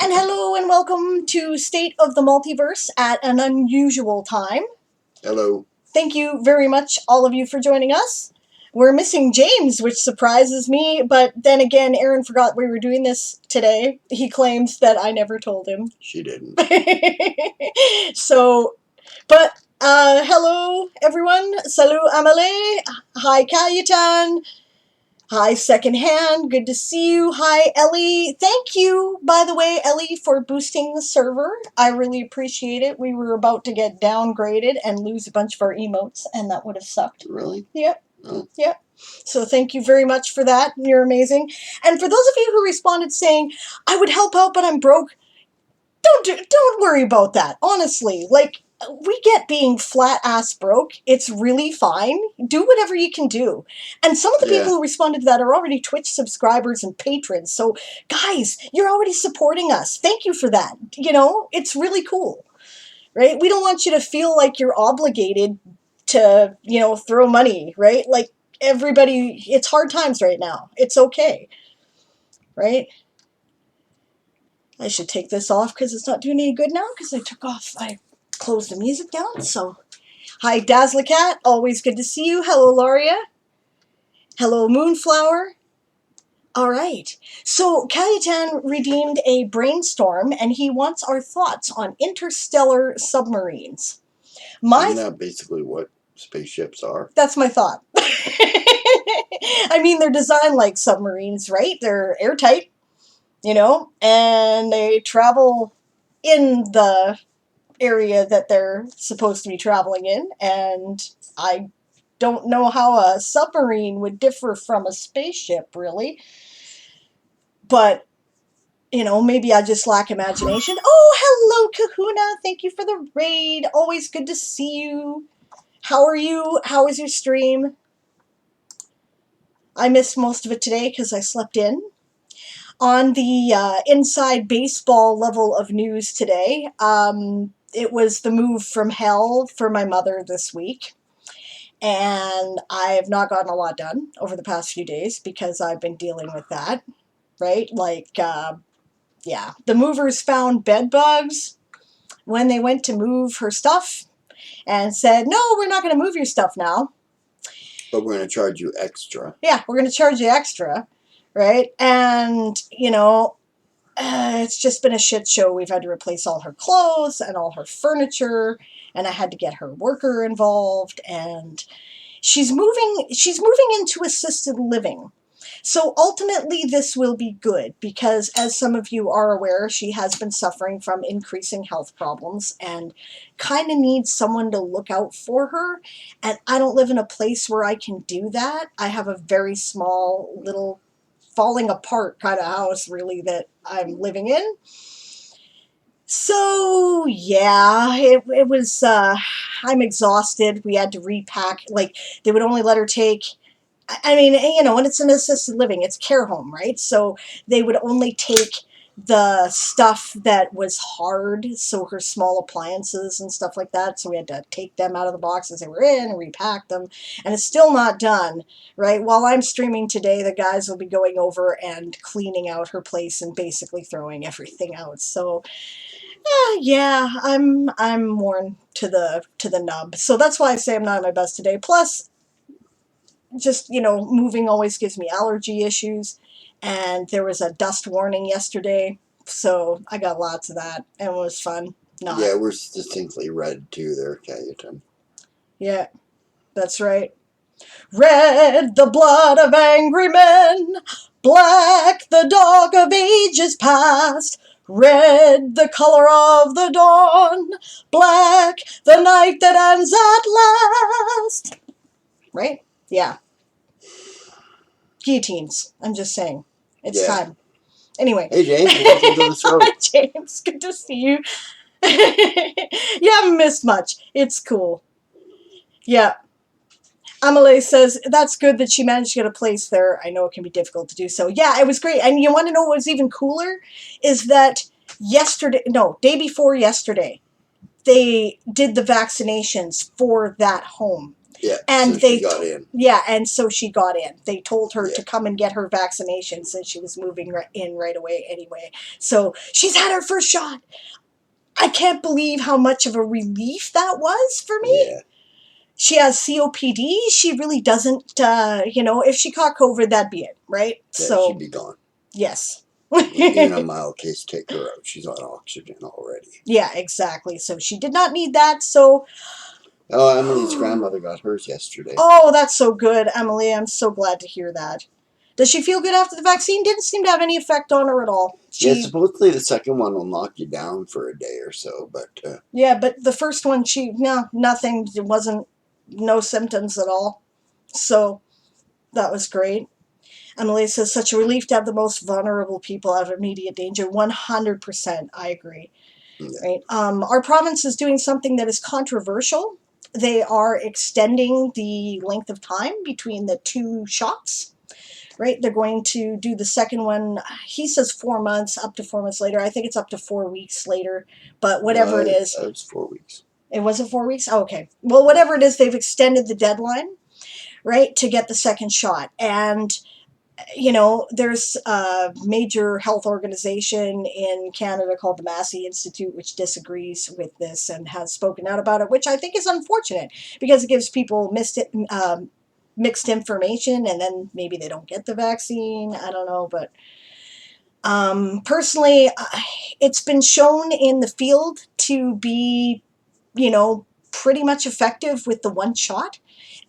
And hello and welcome to State of the Multiverse at an unusual time. Hello. Thank you very much, all of you, for joining us. We're missing James, which surprises me, but then again, Aaron forgot we were doing this today. He claims that I never told him. She didn't. Hello, everyone. Salut, Amelie. Hi, Kayetan. Hi, Secondhand. Good to see you. Hi, Ellie. Thank you, by the way, Ellie, for boosting the server. I really appreciate it. We were about to get downgraded and lose a bunch of our emotes, and that would have sucked. Really? Yep. Oh. Yep. So thank you very much for that. You're amazing. And for those of you who responded saying, I would help out, but I'm broke, don't worry about that. Honestly, like, we get being flat-ass broke. It's really fine. Do whatever you can do. And some of the people who responded to that are already Twitch subscribers and patrons. So, guys, you're already supporting us. Thank you for that. You know, it's really cool, right? We don't want you to feel like you're obligated to, you know, throw money, right? Like, everybody, it's hard times right now. It's okay, right? I should take this off because it's not doing any good now because I closed the music down. So, hi, Dazzlecat. Always good to see you. Hello, Laria. Hello, Moonflower. All right. So, Kayetan redeemed a brainstorm, and he wants our thoughts on interstellar submarines. Isn't that basically what spaceships are? That's my thought. I mean, they're designed like submarines, right? They're airtight, you know, and they travel in the area that they're supposed to be traveling in, and I don't know how a submarine would differ from a spaceship, really. But, you know, maybe I just lack imagination. Oh, hello, Kahuna. Thank you for the raid. Always good to see you. How are you? How was your stream? I missed most of it today because I slept in. On the inside baseball level of news today, it was the move from hell for my mother this week. And I have not gotten a lot done over the past few days because I've been dealing with that, right? Like, yeah. The movers found bed bugs when they went to move her stuff and said, no, we're not going to move your stuff now. But we're going to charge you extra. Yeah, we're going to charge you extra, right? And, you know, it's just been a shit show. We've had to replace all her clothes and all her furniture, and I had to get her worker involved, and she's moving into assisted living. So ultimately this will be good because, as some of you are aware, she has been suffering from increasing health problems and kind of needs someone to look out for her. And I don't live in a place where I can do that. I have a very small little falling apart kind of house, really, that I'm living in. So, yeah, it was, I'm exhausted. We had to repack. Like, they would only let her take, I mean, you know, when it's an assisted living, it's care home, right? So they would only take the stuff that was hard, so her small appliances and stuff like that. So we had to take them out of the boxes they were in and repack them. And it's still not done, right? While I'm streaming today, the guys will be going over and cleaning out her place and basically throwing everything out. So, yeah, I'm worn to the nub. So that's why I say I'm not at my best today. Plus, just, you know, moving always gives me allergy issues, and there was a dust warning yesterday, so I got lots of that, and it was fun. Yeah, we're distinctly red too there, Kayetan. Yeah, that's right. Red, the blood of angry men, black, the dog of ages past, red, the color of the dawn, black, the night that ends at last. Right? Yeah. Guillotines. I'm just saying. It's time. Anyway. Hey, James. Welcome to the show. James, good to see you. You haven't missed much. It's cool. Yeah. Amelie says, that's good that she managed to get a place there. I know it can be difficult to do so. Yeah, it was great. And you want to know what was even cooler? Is that day before yesterday, they did the vaccinations for that home. Yeah, And so they she got in. Yeah, and so she got in. They told her Yeah. to come and get her vaccination since she was moving in right away anyway. So she's had her first shot. I can't believe how much of a relief that was for me. Yeah. She has COPD. She really doesn't, if she caught COVID, that'd be it, right? Yeah, So, she'd be gone. yes. Even a mild case, take her out. She's on oxygen already. Yeah, exactly. So she did not need that. So, Oh, Emily's grandmother got hers yesterday. oh, that's so good, Emily. I'm so glad to hear that. Does she feel good after the vaccine? Didn't seem to have any effect on her at all. Yeah, supposedly the second one will knock you down for a day or so, but... yeah, but the first one, nothing. It wasn't, no symptoms at all. So, that was great. Emily says, such a relief to have the most vulnerable people out of immediate danger. 100%, I agree. Yeah. Right? Our province is doing something that is controversial. They are extending the length of time between the 2 shots. Right? They're going to do the second one. He says 4 months, up to 4 months later. I think it's up to 4 weeks later. But whatever it is. It was 4 weeks. It wasn't 4 weeks? Oh, okay. Well, whatever it is, they've extended the deadline, right, to get the second shot. And there's a major health organization in Canada called the Massey Institute, which disagrees with this and has spoken out about it, which I think is unfortunate because it gives people mixed information, and then maybe they don't get the vaccine. I don't know, but personally, it's been shown in the field to be, pretty much effective with the 1 shot.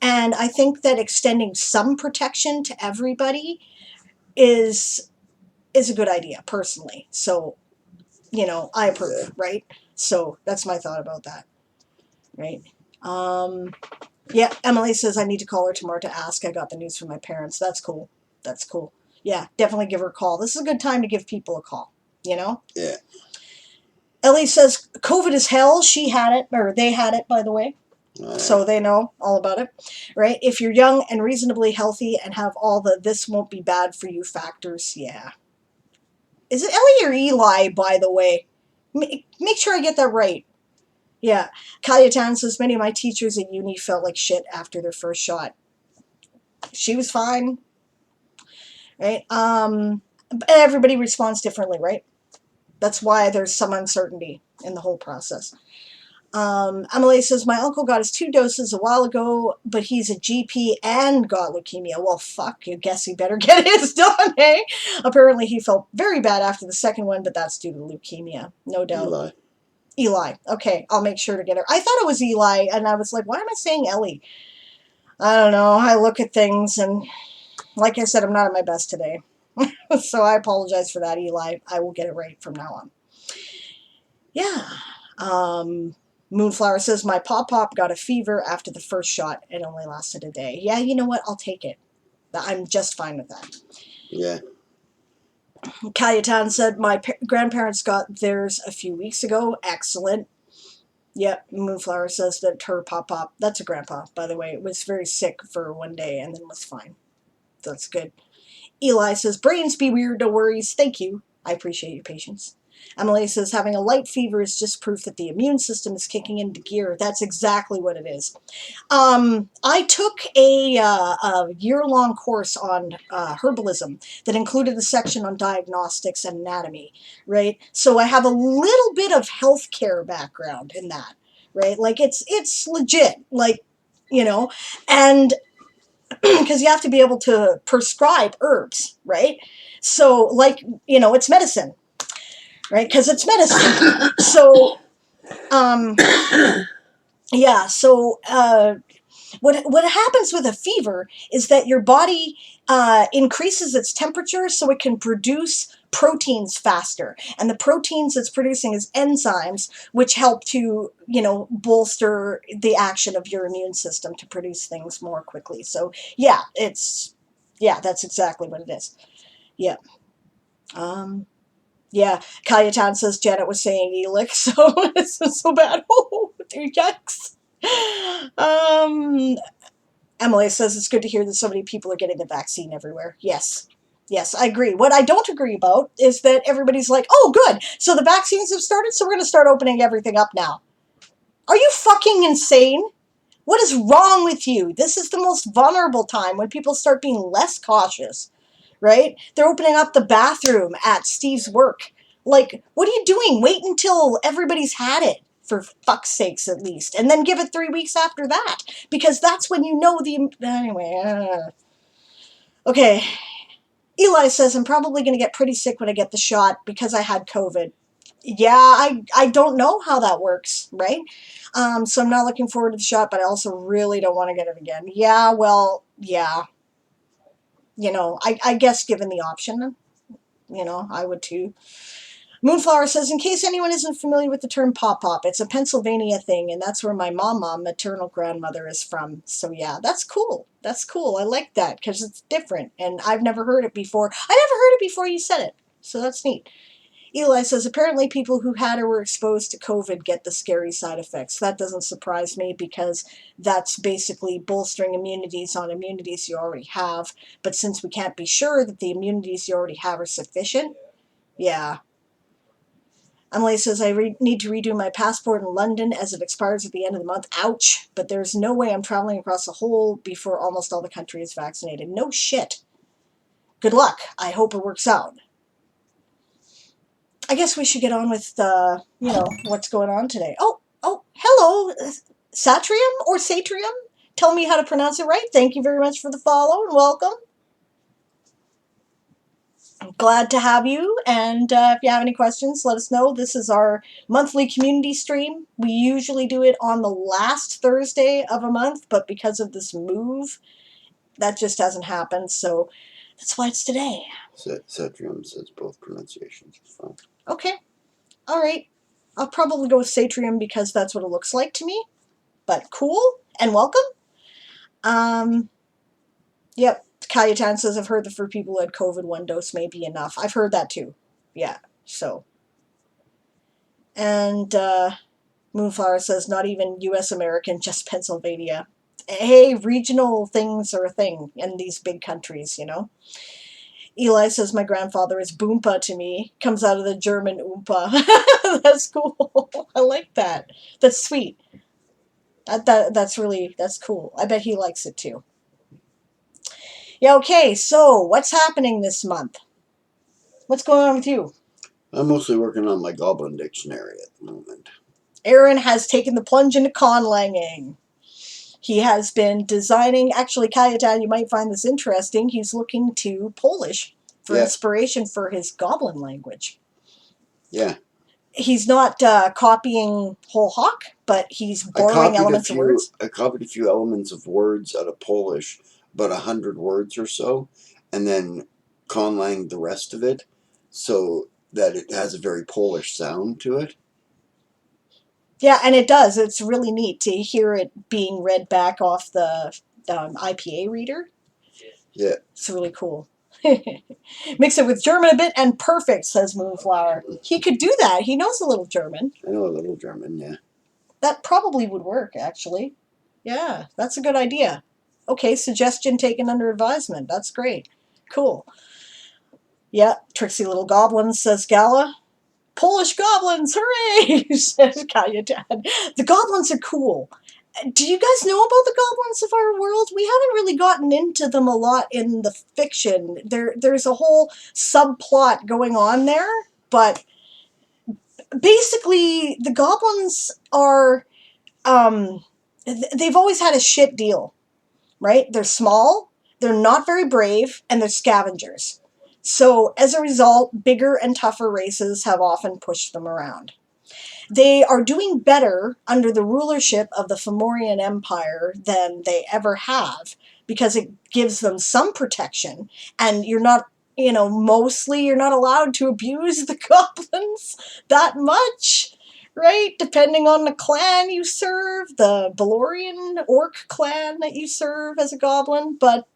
And I think that extending some protection to everybody is a good idea, personally. So, I approve, right? So that's my thought about that, right? Yeah, Emily says I need to call her tomorrow to ask. I got the news from my parents. That's cool. That's cool. Yeah, definitely give her a call. This is a good time to give people a call, Yeah. Ellie says COVID is hell. She had it, or they had it, by the way. So they know all about it, right? If you're young and reasonably healthy and have all the this won't be bad for you factors, yeah. Is it Ellie or Eli, by the way? Make sure I get that right. Yeah. Cayetana says, many of my teachers at uni felt like shit after their first shot. She was fine, right? Everybody responds differently, right? That's why there's some uncertainty in the whole process. Emily says, my uncle got his 2 doses a while ago, but he's a GP and got leukemia. Well, fuck, you guess he better get his done, eh? Apparently he felt very bad after the second one, but that's due to leukemia, no doubt. Eli. Okay, I'll make sure to get her. I thought it was Eli, and I was like, why am I saying Ellie? I don't know. I look at things, and like I said, I'm not at my best today. So I apologize for that, Eli. I will get it right from now on. Yeah. Moonflower says, my pop-pop got a fever after the first shot. It only lasted a day. Yeah, you know what? I'll take it. I'm just fine with that. Yeah. Cayetana said, my grandparents got theirs a few weeks ago. Excellent. Yep, Moonflower says that her pop-pop, that's a grandpa, by the way, was very sick for 1 day and then was fine. That's good. Eli says, brains be weird, no worries. Thank you. I appreciate your patience. Emily says, having a light fever is just proof that the immune system is kicking into gear. That's exactly what it is. I took a year-long course on herbalism that included a section on diagnostics and anatomy, right? So I have a little bit of healthcare background in that, right? Like, it's legit, like, and because you have to be able to prescribe herbs, right? So, like, it's medicine, right? Because it's medicine. So, yeah. So, what happens with a fever is that your body increases its temperature so it can produce proteins faster, and the proteins it's producing is enzymes which help to bolster the action of your immune system to produce things more quickly. So yeah, that's exactly what it is. Yeah. Yeah, Cayetana says Janet was saying Elix, so this is so bad. Oh, yucks. Emily says it's good to hear that so many people are getting the vaccine everywhere. Yes. Yes, I agree. What I don't agree about is that everybody's like, oh, good, so the vaccines have started, so we're going to start opening everything up now. Are you fucking insane? What is wrong with you? This is the most vulnerable time when people start being less cautious, right? They're opening up the bathroom at Steve's work. Like, what are you doing? Wait until everybody's had it, for fuck's sakes, at least. And then give it 3 weeks after that. Because that's when you know the... Anyway, okay. Eli says, I'm probably going to get pretty sick when I get the shot because I had COVID. Yeah, I don't know how that works, right? So I'm not looking forward to the shot, but I also really don't want to get it again. Yeah, well, yeah. I guess given the option, I would too. Moonflower says, in case anyone isn't familiar with the term pop-pop, it's a Pennsylvania thing, and that's where my mama, maternal grandmother, is from. So yeah, that's cool. That's cool. I like that because it's different, and I've never heard it before. I never heard it before you said it, so that's neat. Eli says, apparently people who had or were exposed to COVID get the scary side effects. That doesn't surprise me because that's basically bolstering immunities on immunities you already have. But since we can't be sure that the immunities you already have are sufficient, yeah. Emily says, I need to redo my passport in London as it expires at the end of the month. Ouch. But there's no way I'm traveling across the whole before almost all the country is vaccinated. No shit. Good luck. I hope it works out. I guess we should get on with, what's going on today. Oh, hello. Satrium or Satrium? Tell me how to pronounce it right. Thank you very much for the follow and welcome. I'm glad to have you, and if you have any questions, let us know. This is our monthly community stream. We usually do it on the last Thursday of a month, but because of this move, that just hasn't happened, so that's why it's today. Satrium says both pronunciations are fine. Okay. All right. I'll probably go with Satrium because that's what it looks like to me, but cool and welcome. Yep. Kayatan says, I've heard that for people who had COVID, 1 dose may be enough. I've heard that too. Yeah, so. And Moonflower says, not even U.S. American, just Pennsylvania. Hey, regional things are a thing in these big countries, Eli says, my grandfather is Boompa to me. Comes out of the German Oompa. That's cool. I like that. That's sweet. That's cool. I bet he likes it too. Yeah, okay, so what's happening this month? What's going on with you? I'm mostly working on my Goblin Dictionary at the moment. Erin has taken the plunge into conlanging. He has been designing, actually, Kayatan, you might find this interesting, he's looking to Polish for inspiration for his goblin language. Yeah. He's not copying whole hawk, but he's borrowing elements of words. I copied a few elements of words out of Polish, about 100 words or so, and then conlanged the rest of it so that it has a very Polish sound to it. Yeah, and it does. It's really neat to hear it being read back off the IPA reader. Yeah. It's really cool. Mix it with German a bit and perfect, says Moonflower. He could do that. He knows a little German. I know a little German, yeah. That probably would work, actually. Yeah, that's a good idea. Okay, suggestion taken under advisement. That's great. Cool. Yeah, tricksy little goblins, says Gala. Polish goblins, hooray, says Kayatan. The goblins are cool. Do you guys know about the goblins of our world? We haven't really gotten into them a lot in the fiction. There's a whole subplot going on there, but basically the goblins are, they've always had a shit deal, right? They're small, they're not very brave, and they're scavengers. So as a result, bigger and tougher races have often pushed them around. They are doing better under the rulership of the Fomorian Empire than they ever have because it gives them some protection, and you're not, mostly you're not allowed to abuse the goblins that much, right? Depending on the clan you serve, the Balorian orc clan that you serve as a goblin, but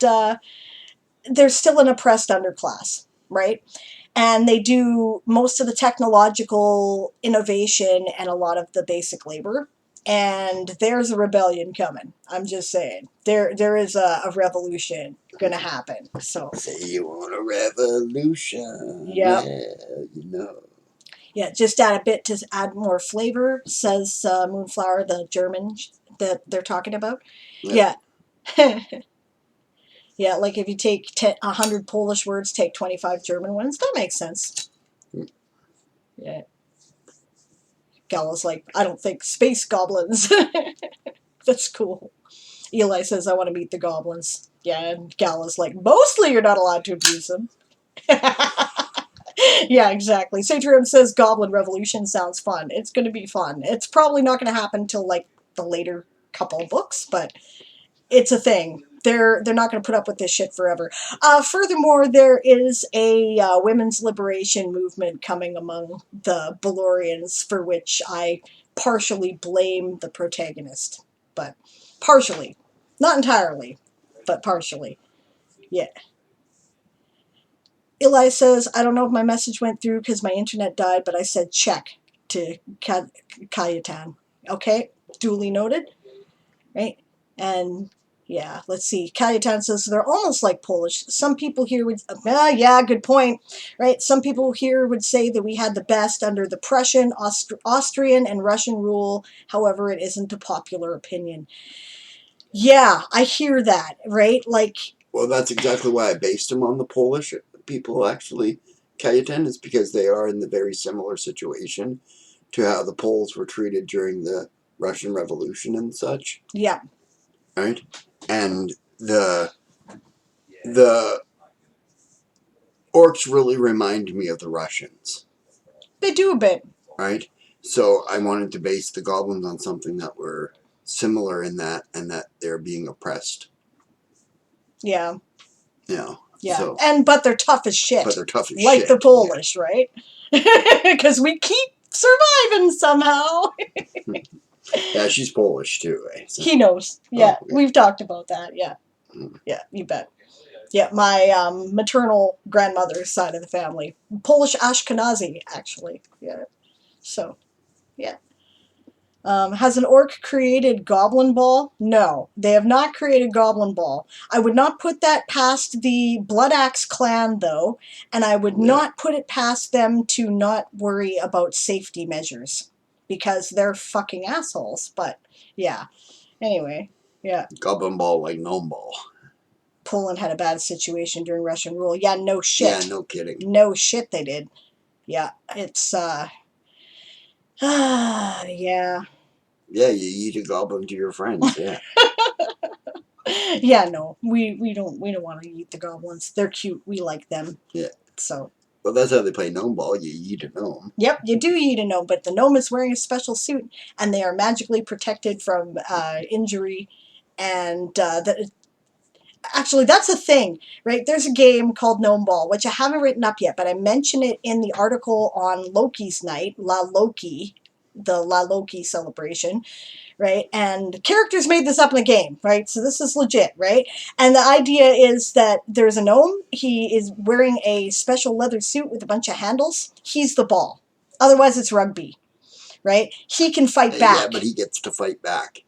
they're still an oppressed underclass, right? And they do most of the technological innovation and a lot of the basic labor. And there's a rebellion coming. I'm just saying. There is a revolution going to happen. So say you want a revolution. Yep. Well, Yeah, just add a bit to add more flavor, says Moonflower, the German that they're talking about? Yeah. Yeah. Yeah, like if you take 100 Polish words, take 25 German ones. That makes sense. Yeah. Gala's like, I don't think space goblins. That's cool. Eli says, I want to meet the goblins. Yeah, and Gala's like, mostly you're not allowed to abuse them. Yeah, exactly. Satrium says Goblin Revolution sounds fun. It's going to be fun. It's probably not going to happen till like the later couple books, but it's a thing. They're not going to put up with this shit forever. Furthermore, there is a women's liberation movement coming among the Balorians, for which I partially blame the protagonist, but partially, not entirely, but partially. Yeah. Eli says, I don't know if my message went through because my internet died, but I said check to Kayetan. Okay, duly noted, right? And yeah, let's see. Kayetan says they're almost like Polish. Some people here would, yeah, good point, right? Some people here would say that we had the best under the Prussian, Austrian, and Russian rule. However, it isn't a popular opinion. Yeah, I hear that, right? Like, well, that's exactly why I based them on the Polish people, actually. Kajetan is because they are in the very similar situation to how the Poles were treated during the Russian Revolution and such. Yeah. Right? And the orcs really remind me of the Russians. They do a bit. Right? So I wanted to base the goblins on something that were similar in that, and that they're being oppressed. Yeah. You know, yeah. So, but they're tough as shit. But they're tough as like shit. the Polish, yeah. Right? Because we keep surviving somehow. Yeah, she's Polish too, eh? So. He knows. Yeah, okay. We've talked about that. Yeah. Yeah, you bet. Yeah, my maternal grandmother's side of the family. Polish Ashkenazi, actually. Yeah. So, yeah. Has an orc created Goblin Ball? No, they have not created Goblin Ball. I would not put that past the Blood Axe clan, though, and I would not put it past them to not worry about safety measures, because they're fucking assholes. But, yeah. Anyway, yeah. Goblin Ball like Gnome Ball. Poland had a bad situation during Russian rule. Yeah, no shit. Yeah, no kidding. No shit they did. Yeah, it's, yeah. Yeah, you eat a goblin to your friends, yeah. Yeah, no, we don't want to eat the goblins. They're cute. We like them. Yeah. So. Well, that's how they play Gnome Ball. You eat a gnome. Yep, you do eat a gnome, but the gnome is wearing a special suit, and they are magically protected from injury, and actually, that's a thing, right? There's a game called Gnome Ball, which I haven't written up yet, but I mention it in the article on Loki's Night, the La Loki celebration, right? And characters made this up in the game, right? So this is legit, right? And the idea is that there's a gnome. He is wearing a special leather suit with a bunch of handles. He's the ball. Otherwise, it's rugby, right? He can fight back. Yeah, but he gets to fight back.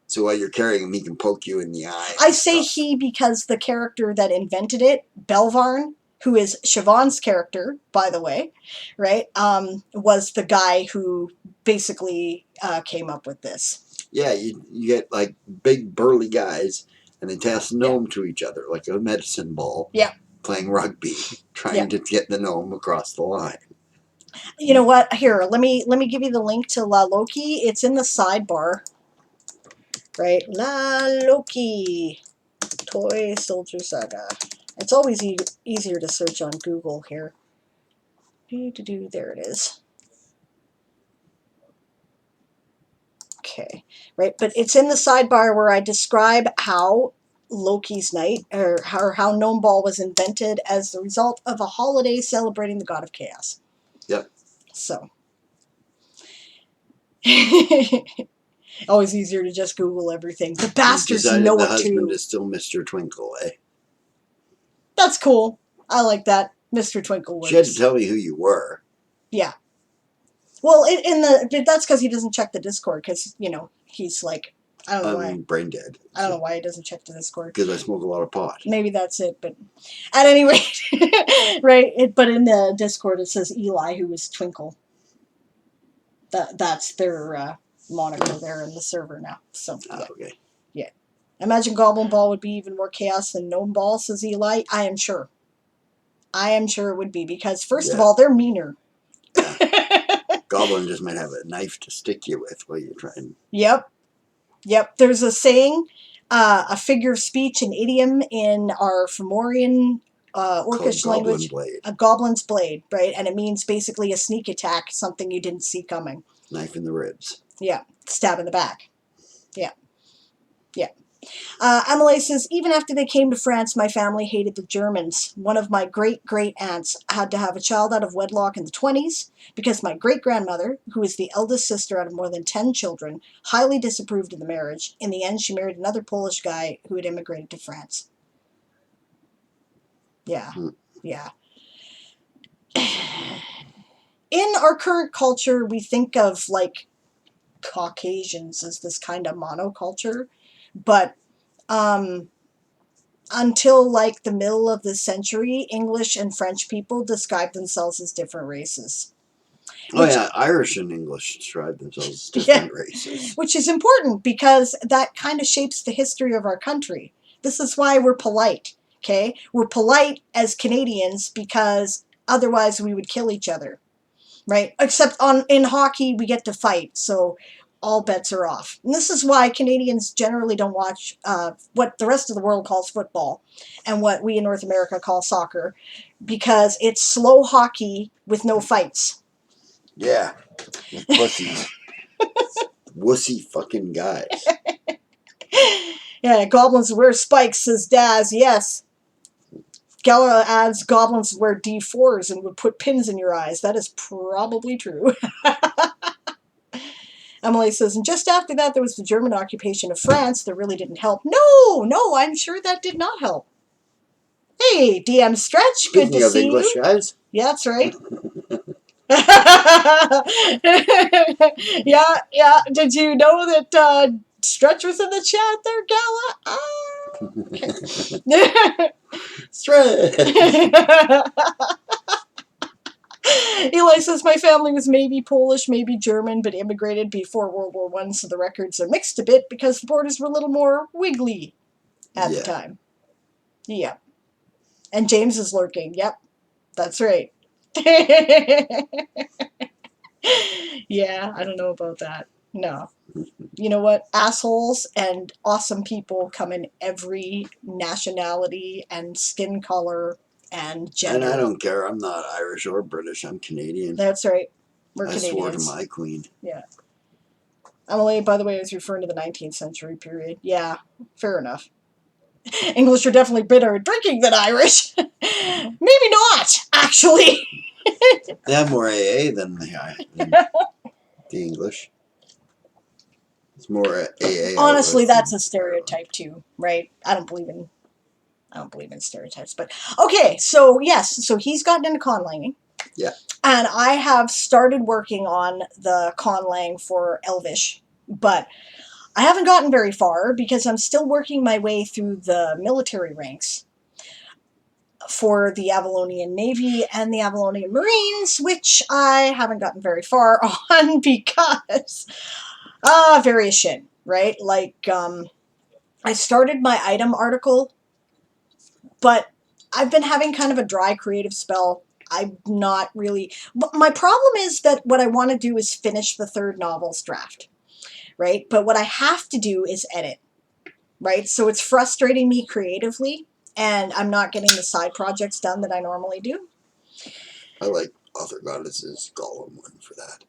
So while you're carrying him, he can poke you in the eye. I say he because the character that invented it, Belvarn, who is Siobhan's character, by the way, right, was the guy who basically came up with this. Yeah, you get like big burly guys, and they toss gnome to each other like a medicine ball. Yeah. Playing rugby, trying to get the gnome across the line. You know what? Here, let me give you the link to La Loki. It's in the sidebar. Right? La Loki. Toy Soldier Saga. It's always easier to search on Google here. There it is. Okay. Right? But it's in the sidebar where I describe how Loki's Night, or how Gnome Ball was invented as the result of a holiday celebrating the god of chaos. Yep. So. Always easier to just Google everything. The bastards know the it husband too. is still Mr. Twinkle, eh? That's cool. I like that. Mr. Twinkle works. She had to tell me who you were. Yeah. Well, that's because he doesn't check the Discord, because, he's like, I don't know why. I'm brain dead. I don't know why he doesn't check the Discord. Because I smoke a lot of pot. Maybe that's it, but at any rate, right? But in the Discord it says Eli, who is Twinkle. That's their moniker there in the server now. So yeah. Okay. Yeah. Imagine Goblin Ball would be even more chaos than Gnome Ball, says Eli. I am sure. I am sure it would be, because first of all, they're meaner. Goblin just might have a knife to stick you with while you're trying. Yep. There's a saying, a figure of speech, an idiom in our Fomorian Orcish language. Blade. A goblin's blade, right? And it means basically a sneak attack, something you didn't see coming. Knife in the ribs. Yeah. Stab in the back. Yeah. Emily says, even after they came to France, my family hated the Germans. One of my great-great-aunts had to have a child out of wedlock in the 20s because my great-grandmother, who is the eldest sister out of more than 10 children, highly disapproved of the marriage. In the end, she married another Polish guy who had immigrated to France. Yeah. In our current culture, we think of, like, Caucasians as this kind of monoculture, but until like the middle of the century, English and French people described themselves as different races. Irish and English describe themselves as different races. Which is important because that kind of shapes the history of our country. This is why we're polite, okay? We're polite as Canadians because otherwise we would kill each other, right? Except in hockey, we get to fight, so all bets are off. And this is why Canadians generally don't watch what the rest of the world calls football and what we in North America call soccer, because it's slow hockey with no fights. Yeah, with pussies. Wussy fucking guys. Yeah, goblins wear spikes, says Daz. Yes. Gala adds goblins wear D4s and would put pins in your eyes. That is probably true. Emily says, and just after that, there was the German occupation of France. That really didn't help. No, I'm sure that did not help. Hey, DM Stretch, good to see English you. Guys. Yeah, that's right. Yeah. Did you know that Stretch was in the chat there, Gala? Okay. Stretch. Eli says, my family was maybe Polish, maybe German, but immigrated before World War I, so the records are mixed a bit because the borders were a little more wiggly at the time. Yeah. And James is lurking. Yep. That's right. Yeah, I don't know about that. No. You know what? Assholes and awesome people come in every nationality and skin color and gender. And I don't care. I'm not Irish or British. I'm Canadian. That's right. We're I Canadians. swore to my queen. Yeah. Emily, by the way, I was referring to the 19th century period. Yeah, fair enough. English are definitely better at drinking than Irish. Maybe not, actually. They have more AA than the English. It's more AA. Honestly, that's a stereotype too, right? I don't believe in stereotypes, but okay. So yes, so he's gotten into conlanging. Yeah. And I have started working on the conlang for Elvish, but I haven't gotten very far because I'm still working my way through the military ranks for the Avalonian Navy and the Avalonian Marines, which I haven't gotten very far on because various shit, right? Like, I started my item article, but I've been having kind of a dry creative spell. I'm not really... But my problem is that what I want to do is finish the third novel's draft, right? But what I have to do is edit, right? So it's frustrating me creatively, and I'm not getting the side projects done that I normally do. I like Author Goddess's Gollum one for that.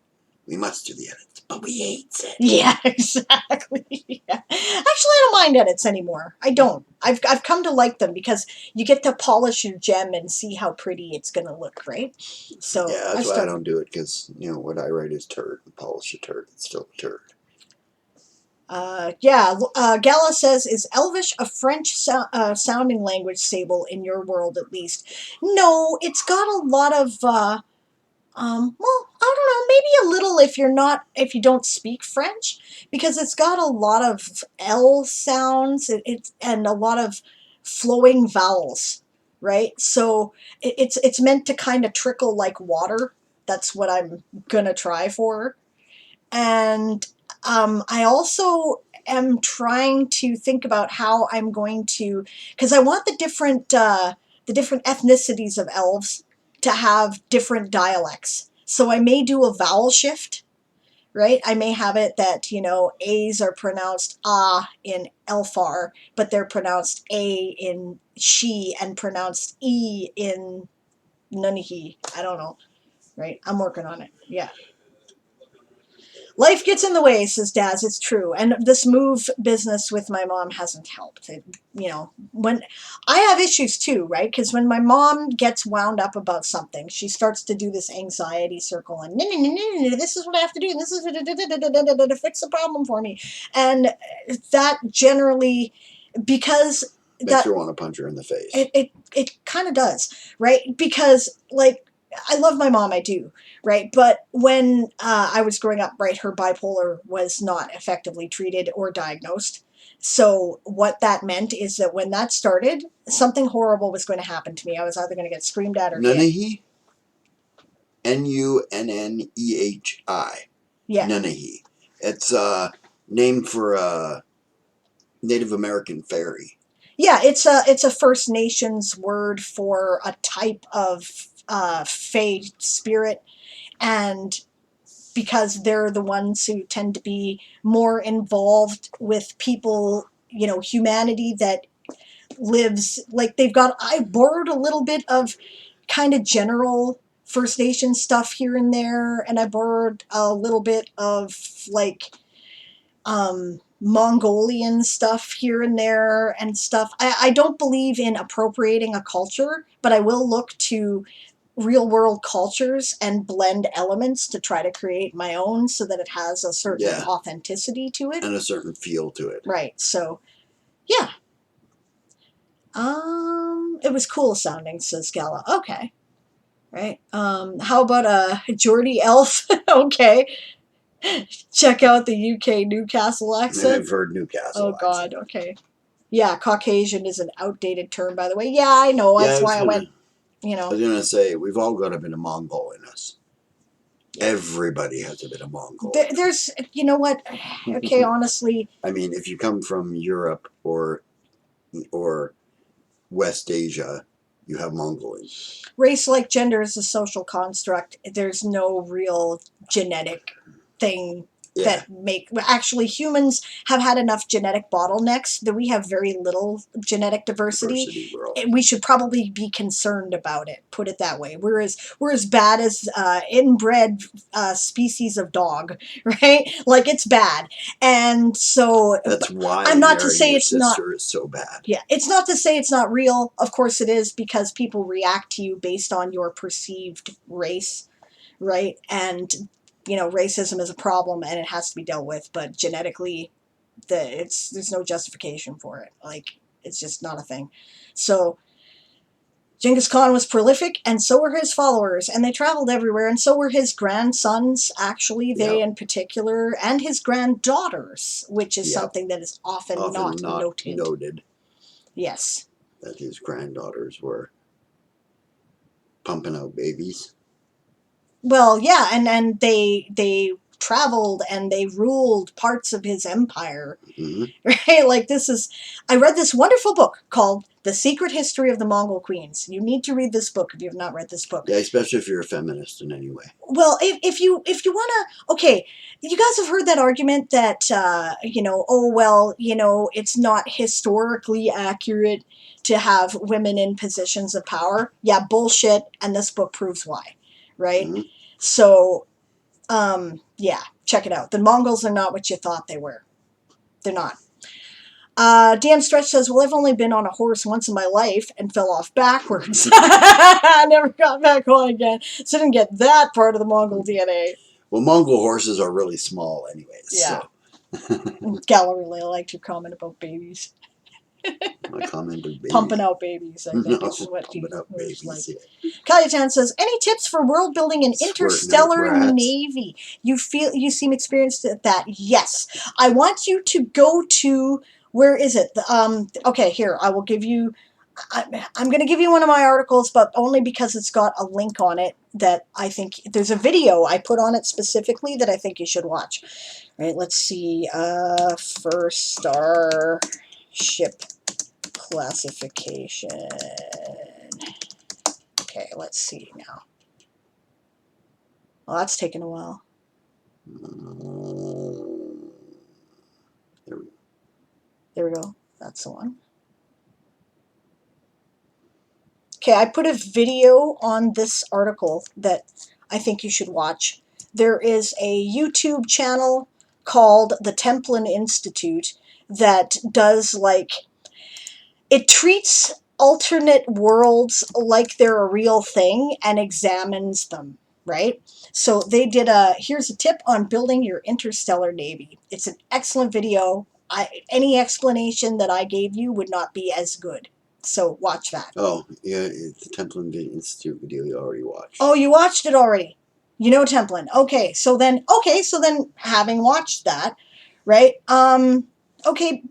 We must do the edits, but we hate it. Yeah, exactly. Yeah. Actually, I don't mind edits anymore. I don't. I've come to like them because you get to polish your gem and see how pretty it's going to look, right? So yeah, that's why I don't do it, because, you know, what I write is turd. Polish a turd. It's still a turd. Gala says, is Elvish a French sounding language, Sable, in your world at least? No, it's got a lot of... well, I don't know, maybe a little if you don't speak French, because it's got a lot of L sounds and a lot of flowing vowels, right? So it's meant to kind of trickle like water. That's what I'm gonna try for. And I also am trying to think about how I'm going to, because I want the different ethnicities of elves to have different dialects. So I may do a vowel shift, right? I may have it that, A's are pronounced ah in Elfar, but they're pronounced A in she and pronounced E in Nunhi. I don't know, right? I'm working on it. Yeah. Life gets in the way, says Daz. It's true. And this move business with my mom hasn't helped. When I have issues too, right? Because when my mom gets wound up about something, she starts to do this anxiety circle and this is what I have to do, and this is to fix the problem for me. And that generally, because makes her want to punch her in the face. It kind of does, right? Because I love my mom, I do, right? But when I was growing up, right, her bipolar was not effectively treated or diagnosed. So what that meant is that when that started, something horrible was going to happen to me. I was either going to get screamed at or hit. Nunnehi? Nunnehi. Yeah. Nunnehi. It's named for a Native American fairy. Yeah, it's a First Nations word for a type of fae spirit, and because they're the ones who tend to be more involved with people, humanity that lives, like I borrowed a little bit of kind of general First Nation stuff here and there, and I borrowed a little bit of Mongolian stuff here and there and stuff. I don't believe in appropriating a culture, but I will look to real world cultures and blend elements to try to create my own so that it has a certain authenticity to it. And a certain feel to it. Right. So, yeah. It was cool sounding, says Gala. Okay. Right. How about a Geordie elf? Okay. Check out the UK Newcastle accent. I've heard Newcastle. Oh God. Okay. Yeah, Caucasian is an outdated term, by the way. Yeah, I know. That's why I went. I was gonna say we've all got a bit of Mongol in us. Everybody has a bit of Mongol. There's, you know what? Okay, honestly. I mean, if you come from Europe or West Asia, you have Mongolian. Race, like gender, is a social construct. There's no real genetic thing that actually humans have had enough genetic bottlenecks that we have very little genetic diversity. We should probably be concerned about it, put it that way. We're as bad as inbred species of dog, right? Like, it's bad. And so that's why I'm not to say it's not is so bad. Yeah, it's not to say it's not real. Of course it is, because people react to you based on your perceived race, right? And racism is a problem and it has to be dealt with, but genetically there's no justification for it. Like, it's just not a thing. So Genghis Khan was prolific, and so were his followers, and they traveled everywhere, and so were his grandsons, actually, they in particular, and his granddaughters, which is something that is often not noted. Yes. That his granddaughters were pumping out babies. Well, yeah, and they traveled and they ruled parts of his empire. Mm-hmm. Right? Like, I read this wonderful book called The Secret History of the Mongol Queens. You need to read this book if you have not read this book. Yeah, especially if you're a feminist in any way. Well, if you want to, okay, you guys have heard that argument that, it's not historically accurate to have women in positions of power. Yeah, bullshit, and this book proves why. Right? Mm-hmm. So, check it out. The Mongols are not what you thought they were. They're not. Dan Stretch says, well, I've only been on a horse once in my life and fell off backwards. I never got back on again. So I didn't get that part of the Mongol DNA. Well, Mongol horses are really small anyways. Yeah. So. Gala really liked your comment about babies. My comment of babies. Pumping out babies, I think is what he was like. Kayatan says, any tips for world building an interstellar navy? You seem experienced at that. Yes. I want you to go to, where is it? Okay, here, I will give you I'm going to give you one of my articles, but only because it's got a link on it that I think there's a video I put on it specifically that I think you should watch. Right, let's see. First star ship classification. Okay, let's see now. Well, that's taken a while. There we go. There we go. That's the one. Okay, I put a video on this article that I think you should watch. There is a YouTube channel called the Templin Institute that does like, it treats alternate worlds like they're a real thing and examines them, right? So they did here's a tip on building your interstellar navy. It's an excellent video. Any explanation that I gave you would not be as good. So watch that. Oh, yeah, it's the Templin Institute video you already watched. Oh, you watched it already. You know Templin. Okay, so then having watched that, right? Okay.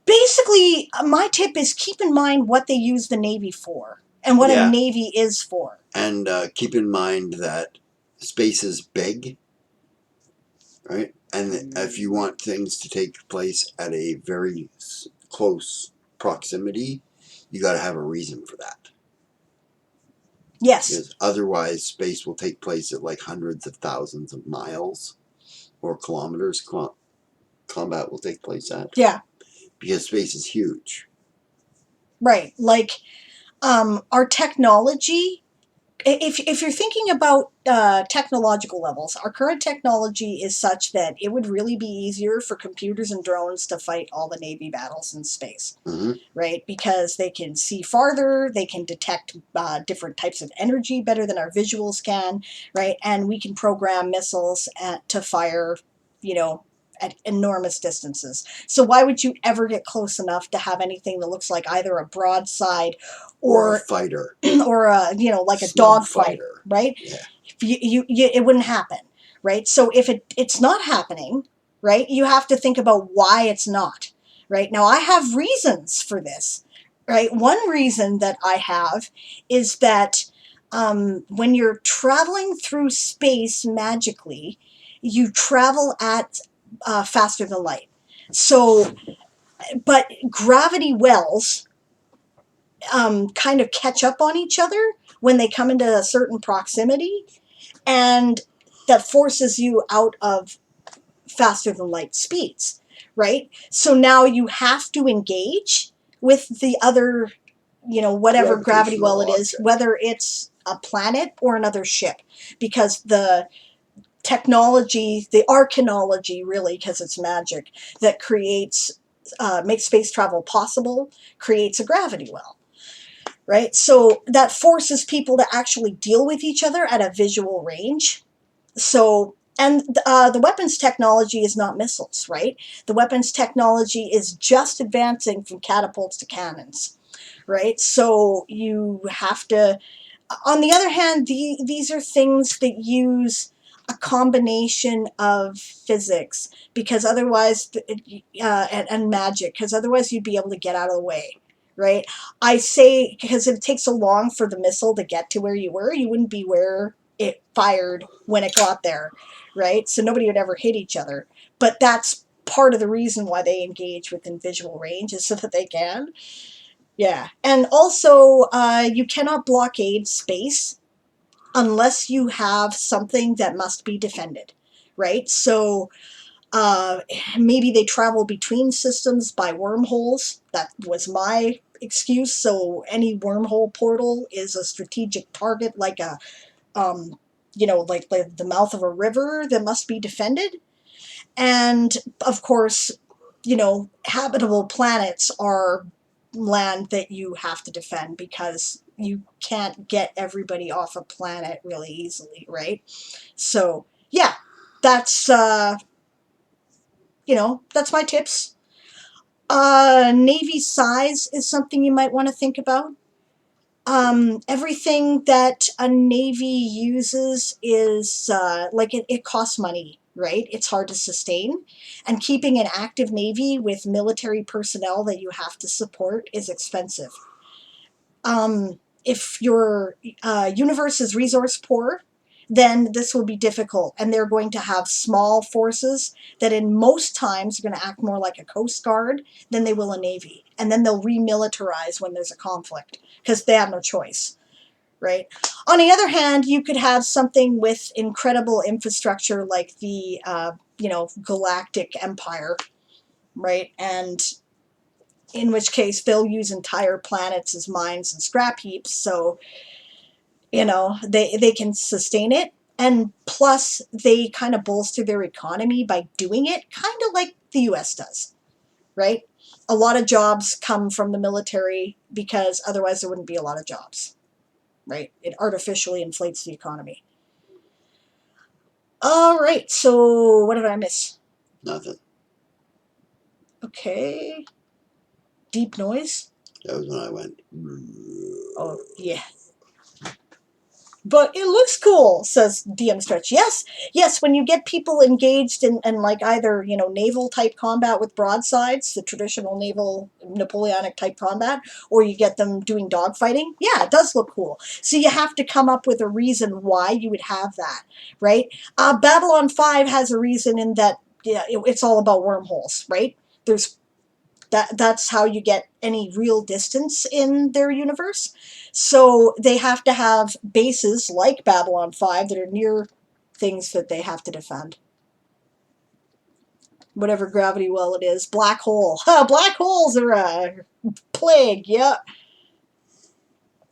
Basically, my tip is keep in mind what they use the Navy for and what a Navy is for. And keep in mind that space is big, right? And if you want things to take place at a very close proximity, you got to have a reason for that. Yes. Because otherwise, space will take place at like hundreds of thousands of miles or kilometers. Combat will take place at. Yeah. Because space is huge. Right. Like our technology, if you're thinking about technological levels, our current technology is such that it would really be easier for computers and drones to fight all the Navy battles in space, right? Because they can see farther, they can detect different types of energy better than our visuals can, right? And we can program missiles to fire, you know, at enormous distances. So why would you ever get close enough to have anything that looks like either a broadside or a fighter or a, you know, like a dog fighter, right? Yeah. It wouldn't happen, right? So if it's not happening, right, you have to think about why it's not, right? Now I have reasons for this, right? One reason that I have is that when you're traveling through space magically, you travel at faster than light. So, but gravity wells kind of catch up on each other when they come into a certain proximity, and that forces you out of faster than light speeds, right? So now you have to engage with the other, you know, whatever gravity well it is, whether it's a planet or another ship, because the technology, the arcanology, really, because it's magic, that creates, makes space travel possible, creates a gravity well. Right? So that forces people to actually deal with each other at a visual range. So, and the weapons technology is not missiles, right? The weapons technology is just advancing from catapults to cannons, right? So you have to, on the other hand, these are things that use a combination of physics, because otherwise, and magic, because otherwise you'd be able to get out of the way. Right? I say, because it takes so long for the missile to get to where you were, you wouldn't be where it fired when it got there, right? So nobody would ever hit each other. But that's part of the reason why they engage within visual range, is so that they can. Yeah. And also, you cannot blockade space unless you have something that must be defended, right? So maybe they travel between systems by wormholes. That was my excuse. So any wormhole portal is a strategic target, like a, you know, like the mouth of a river that must be defended. And of course, you know, habitable planets are land that you have to defend, because you can't get everybody off a planet really easily, right? So yeah, that's you know, that's my tips. Navy size is something you might want to think about. Everything that a Navy uses is, like, it costs money, right? It's hard to sustain. And keeping an active Navy with military personnel that you have to support is expensive. If your universe is resource poor, then this will be difficult. And they're going to have small forces that in most times are going to act more like a Coast Guard than they will a Navy. And then they'll remilitarize when there's a conflict because they have no choice. Right. On the other hand, you could have something with incredible infrastructure like the, galactic empire, right? And in which case they'll use entire planets as mines and scrap heaps. So, they can sustain it. And plus, they kind of bolster their economy by doing it, kind of like the US does, right? A lot of jobs come from the military because otherwise there wouldn't be a lot of jobs. Right? It artificially inflates the economy. All right, so what did I miss? Nothing. Okay. Deep noise? That was when I went. Oh, yeah. But it looks cool, says DM Stretch. Yes, when you get people engaged in like either, naval type combat with broadsides, the traditional naval Napoleonic type combat, or you get them doing dogfighting, yeah, it does look cool. So you have to come up with a reason why you would have that, right? Babylon 5 has a reason in that it's all about wormholes, right? That's how you get any real distance in their universe. So they have to have bases like Babylon 5 that are near things that they have to defend. Whatever gravity well it is. Black hole. Black holes are a plague, yeah.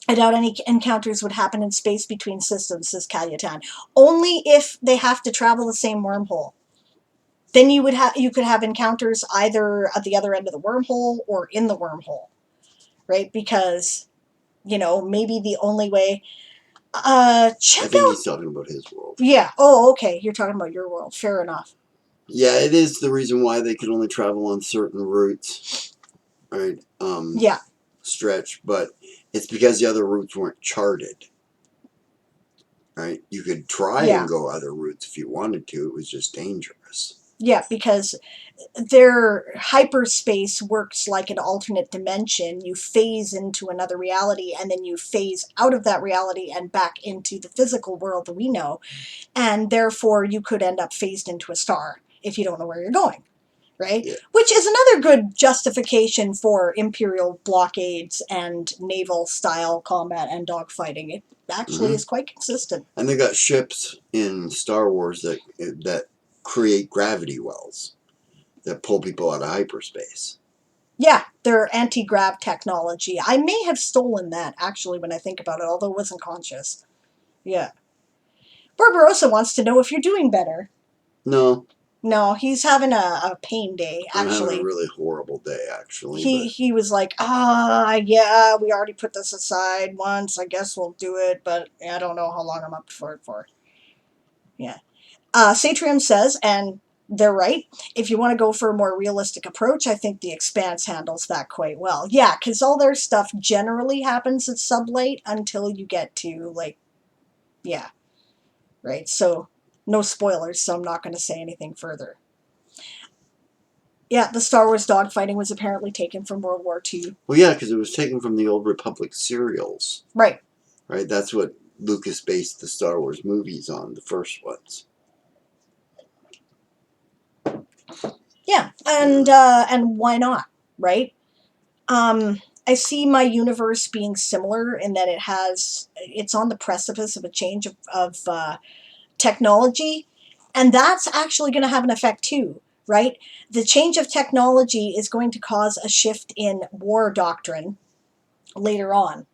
I doubt any encounters would happen in space between systems, says Cayetan. Only if they have to travel the same wormhole. Then you could have encounters either at the other end of the wormhole or in the wormhole. Right? Because, maybe the only way. I think he's talking about his world. Yeah. Oh, okay. You're talking about your world. Fair enough. Yeah, it is the reason why they could only travel on certain routes. Right? Yeah. Stretch, but it's because the other routes weren't charted. Right? You could try and go other routes if you wanted to. It was just dangerous. Yeah, because their hyperspace works like an alternate dimension. You phase into another reality and then you phase out of that reality and back into the physical world that we know. And therefore you could end up phased into a star if you don't know where you're going. Right? Yeah. Which is another good justification for imperial blockades and naval style combat and dogfighting. It actually is quite consistent. And they got ships in Star Wars that create gravity wells that pull people out of hyperspace. Yeah, they're anti-grav technology. I may have stolen that, actually, when I think about it, although it wasn't conscious. Yeah. Barbarossa wants to know if you're doing better. No. No, he's having a pain day, actually. I'm having a really horrible day, actually. He was like, yeah, we already put this aside once. I guess we'll do it, but I don't know how long I'm up for it for. Yeah. Satrium says, and they're right, if you want to go for a more realistic approach, I think The Expanse handles that quite well. Yeah, because all their stuff generally happens at sublate until you get to, yeah. Right, so no spoilers, so I'm not going to say anything further. Yeah, the Star Wars dogfighting was apparently taken from World War II. Well, yeah, because it was taken from the Old Republic serials. Right. Right, that's what Lucas based the Star Wars movies on, the first ones. Yeah, and why not, right? I see my universe being similar in that it's on the precipice of a change of technology, and that's actually going to have an effect too, right? The change of technology is going to cause a shift in war doctrine later on,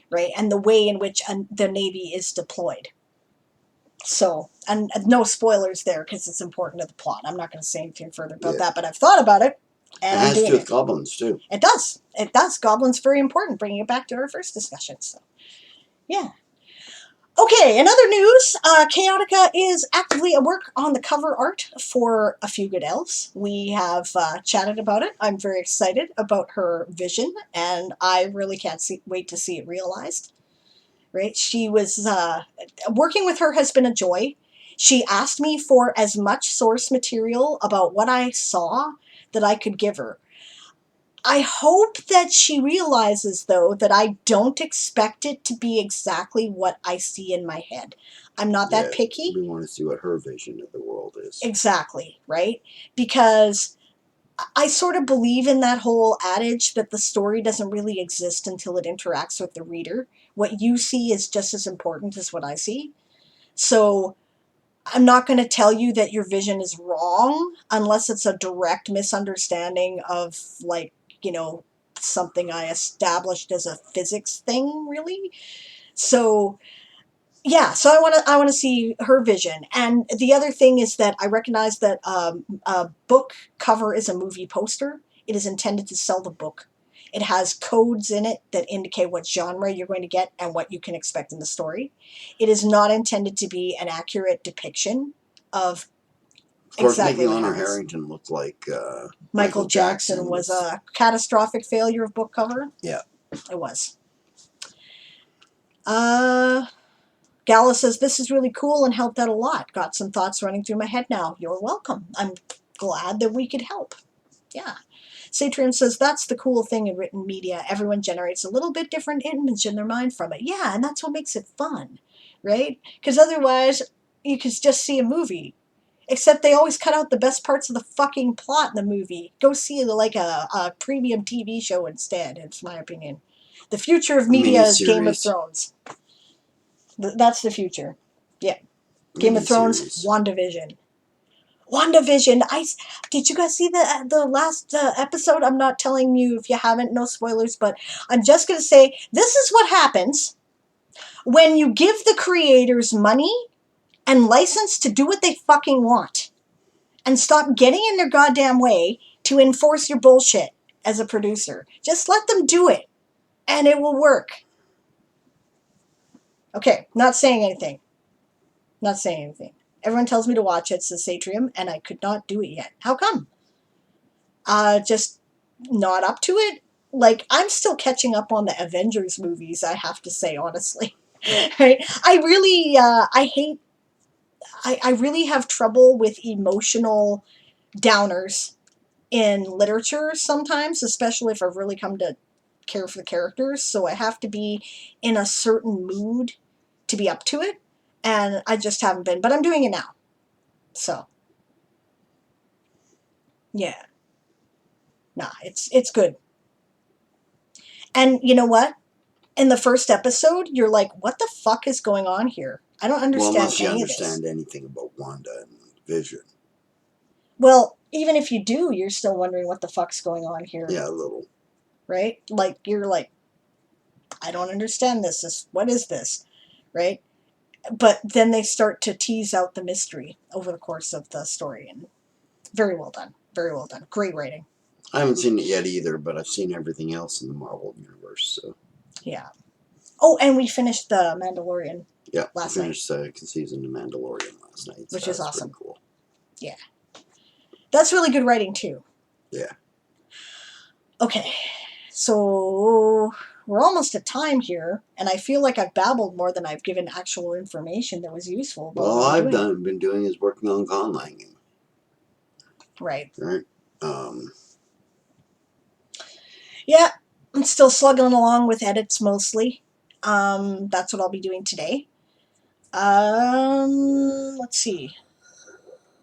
right? And the way in which the Navy is deployed. So, and no spoilers there because it's important to the plot. I'm not going to say anything further about that, but I've thought about it. And it has to do with goblins, too. It does. It does. Goblins very important, bringing it back to our first discussion. So, yeah. Okay, in other news, Chaotica is actively at work on the cover art for A Few Good Elves. We have chatted about it. I'm very excited about her vision, and I really can't wait to see it realized. Right? She was working with her has been a joy. She asked me for as much source material about what I saw that I could give her. I hope that she realizes, though, that I don't expect it to be exactly what I see in my head. I'm not that picky. We want to see what her vision of the world is. Exactly, right? Because I sort of believe in that whole adage that the story doesn't really exist until it interacts with the reader. What you see is just as important as what I see. So I'm not going to tell you that your vision is wrong unless it's a direct misunderstanding of, like, something I established as a physics thing, really. So yeah, so I want to see her vision. And the other thing is that I recognize that a book cover is a movie poster. It is intended to sell the book. It has codes in it that indicate what genre you're going to get and what you can expect in the story. It is not intended to be an accurate depiction of course, exactly making what Honor happens. Harrington look like Michael Jackson was a catastrophic failure of book cover. Yeah. It was. Gala says, this is really cool and helped out a lot. Got some thoughts running through my head now. You're welcome. I'm glad that we could help. Yeah. Satrium says, that's the cool thing in written media. Everyone generates a little bit different image in their mind from it. Yeah, and that's what makes it fun, right? Because otherwise, you could just see a movie. Except they always cut out the best parts of the fucking plot in the movie. Go see like a premium TV show instead, it's my opinion. The future of media is Game of Thrones. That's the future. Yeah. Game of Thrones, WandaVision. Did you guys see the last episode? I'm not telling you if you haven't, no spoilers, but I'm just going to say this is what happens when you give the creators money and license to do what they fucking want and stop getting in their goddamn way to enforce your bullshit as a producer. Just let them do it and it will work. Okay, not saying anything. Not saying anything. Everyone tells me to watch it, says Satrium, and I could not do it yet. How come? Just not up to it. Like, I'm still catching up on the Avengers movies, I have to say, honestly. Right? I really have trouble with emotional downers in literature sometimes, especially if I've really come to care for the characters. So I have to be in a certain mood to be up to it. And I just haven't been, but I'm doing it now. So, yeah. Nah, it's good. And you know what? In the first episode, you're like, what the fuck is going on here? I don't understand unless you any understand of this. anything about Wanda and Vision. Well, even if you do, you're still wondering what the fuck's going on here. Yeah, a little. Right? Like, you're like, I don't understand this. What is this? Right? But then they start to tease out the mystery over the course of the story. And very well done. Very well done. Great writing. I haven't seen it yet either, but I've seen everything else in the Marvel universe. So. Yeah. Oh, and we finished the Mandalorian. Yeah, last we finished the second season of Mandalorian last night. Which is awesome. Pretty cool. Yeah. That's really good writing, too. Yeah. Okay. So we're almost at time here, and I feel like I've babbled more than I've given actual information that was useful. Well, all I've been doing is working on conlanging. Right. Right. Yeah, I'm still slugging along with edits mostly. That's what I'll be doing today. Let's see.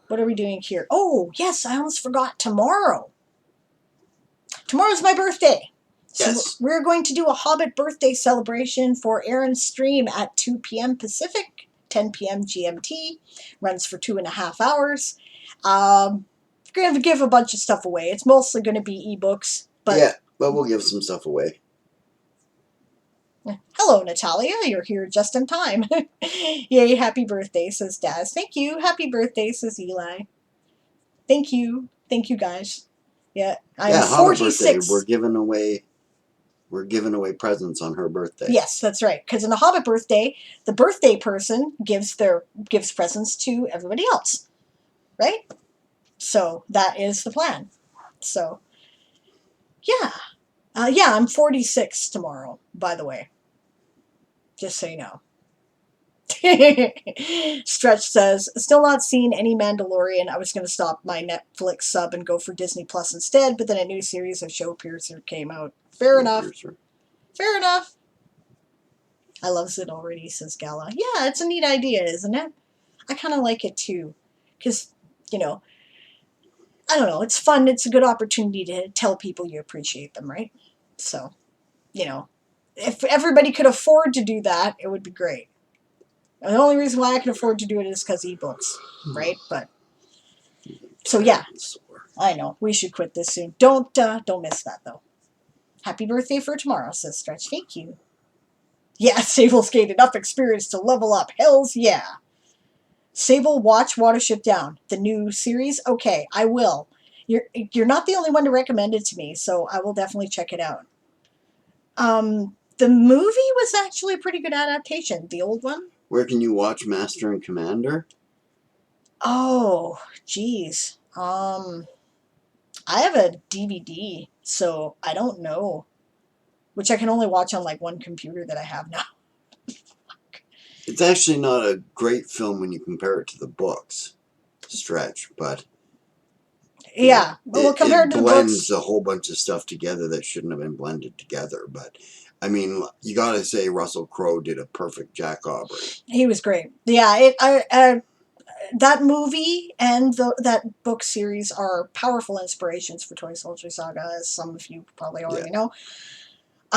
What are we doing here? Oh, yes, I almost forgot. Tomorrow's my birthday. So yes. We're going to do a Hobbit birthday celebration for Erin's stream at 2 p.m. Pacific, 10 p.m. GMT. Runs for 2.5 hours. We're going to give a bunch of stuff away. It's mostly going to be ebooks. But we'll give some stuff away. Hello, Natalia. You're here just in time. Yay, happy birthday, says Daz. Thank you. Happy birthday, says Eli. Thank you. Thank you, guys. Yeah, I'm 46. We're giving away presents on her birthday. Yes, that's right. Because in a Hobbit birthday, the birthday person gives presents to everybody else, right? So that is the plan. So, yeah. I'm 46 tomorrow, by the way. Just so you know. Stretch says, still not seen any Mandalorian. I was going to stop my Netflix sub and go for Disney Plus instead, but then a new series of Showpiercer came out. Fair enough. Fair enough. I loves it already, says Gala. Yeah, it's a neat idea, isn't it? I kind of like it too. Because, you know, I don't know, it's fun. It's a good opportunity to tell people you appreciate them, right? So, you know, if everybody could afford to do that, it would be great. The only reason why I can afford to do it is because ebooks, right? But so yeah, I know we should quit this soon. Don't miss that though. Happy birthday for tomorrow, says Stretch. Thank you. Yeah, Sable's gained enough experience to level up. Hells yeah. Sable, watch Watership Down, the new series. Okay, I will. You're not the only one to recommend it to me, so I will definitely check it out. The movie was actually a pretty good adaptation. The old one. Where can you watch Master and Commander? Oh, geez. I have a DVD, so I don't know. Which I can only watch on like one computer that I have now. It's actually not a great film when you compare it to the books, Stretch, but yeah, well, compared to the books, it blends a whole bunch of stuff together that shouldn't have been blended together. But I mean, you got to say Russell Crowe did a perfect Jack Aubrey. He was great. Yeah, that movie and that book series are powerful inspirations for Toy Soldier Saga, as some of you probably already know.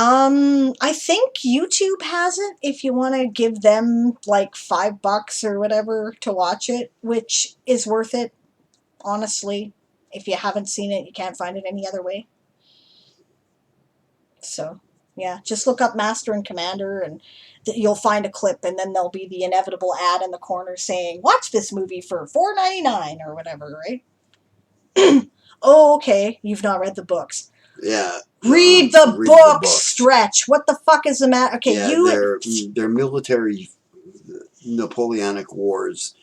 I think YouTube has it if you want to give them like $5 or whatever to watch it, which is worth it, honestly. If you haven't seen it, you can't find it any other way. So, yeah, just look up Master and Commander and you'll find a clip, and then there'll be the inevitable ad in the corner saying, watch this movie for $4.99 or whatever, right? Oh, okay, you've not read the books. Yeah. Read the books, Stretch. What the fuck is the matter? Okay, yeah, they're military Napoleonic Wars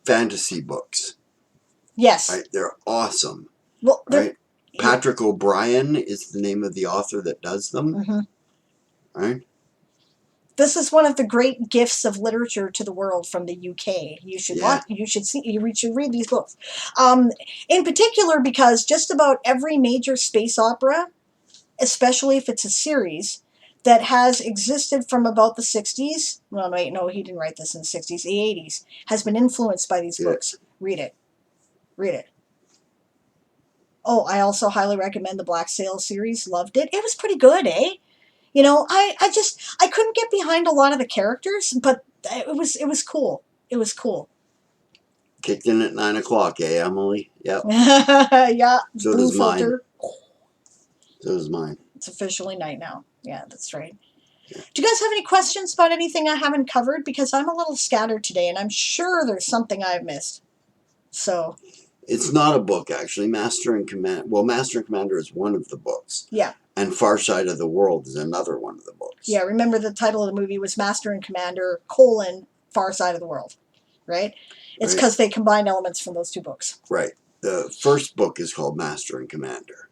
fantasy books. Yes. Right? They're awesome. Well, right? Patrick O'Brien is the name of the author that does them. Mm-hmm. Right? This is one of the great gifts of literature to the world from the UK. You should read these books. In particular, because just about every major space opera, especially if it's a series, that has existed from about the 60s, well, wait, no, he didn't write this in the 60s, the 80s, has been influenced by these books. Read it. Read it. Oh, I also highly recommend the Black Sail series. Loved it. It was pretty good, eh? You know, I couldn't get behind a lot of the characters, but it was cool. It was cool. Kicked in at 9 o'clock, eh, Emily? Yep. Yeah. So blue does filter. Mine. So does mine. It's officially night now. Yeah, that's right. Yeah. Do you guys have any questions about anything I haven't covered? Because I'm a little scattered today, and I'm sure there's something I've missed. So. It's not a book, actually. Master and Commander is one of the books. Yeah. And Far Side of the World is another one of the books. Yeah, remember the title of the movie was Master and Commander, Far Side of the World, right? It's because they combined elements from those two books. Right. The first book is called Master and Commander.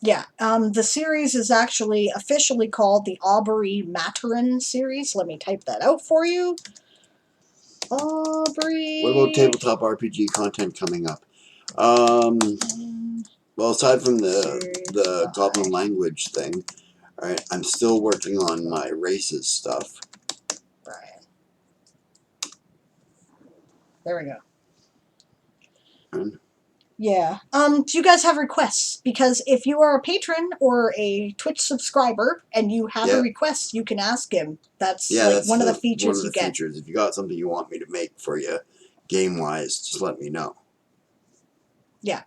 Yeah, the series is actually officially called the Aubrey Maturin series. Let me type that out for you. Aubrey. What about tabletop RPG content coming up? Well, aside from the Goblin language thing, all right, I'm still working on my races stuff. Brian. There we go. Yeah. Do you guys have requests? Because if you are a patron or a Twitch subscriber and you have a request, you can ask him. That's one of the features you get. If you got something you want me to make for you, game-wise, just let me know. Yeah.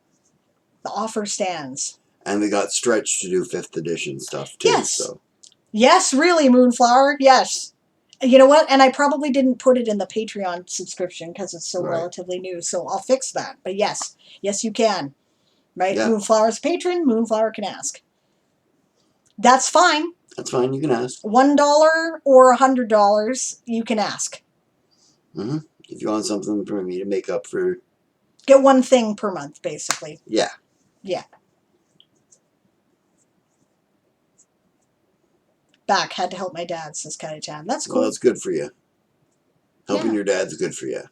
The offer stands. And we got Stretch to do 5th edition stuff, too. Yes. So. Yes, really, Moonflower. Yes. You know what? And I probably didn't put it in the Patreon subscription because it's so relatively new. So I'll fix that. But yes. Yes, you can. Right? Yeah. Moonflower's patron. Moonflower can ask. That's fine. That's fine. You can ask. $1 or $100, you can ask. Mm-hmm. If you want something for me to make up for... Get one thing per month, basically. Yeah. Yeah. Back. Had to help my dad, says Kaitan. That's cool. Well, it's good for you. Helping Yeah. your dad's good for you.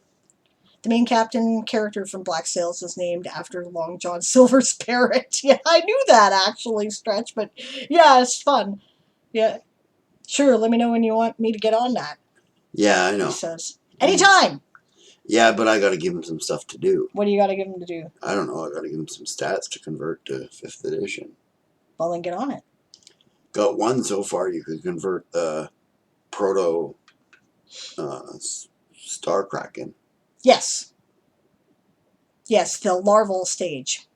The main captain character from Black Sails was named after Long John Silver's parrot. Yeah, I knew that actually, Stretch, but yeah, it's fun. Yeah. Sure, let me know when you want me to get on that. Yeah, I know. He says. Anytime! Yeah, but I gotta give him some stuff to do. What do you gotta give him to do? I don't know, I gotta give him some stats to convert to 5th edition. Well, then get on it. Got one so far, you could convert the Proto Star Kraken. Yes. Yes, the larval stage.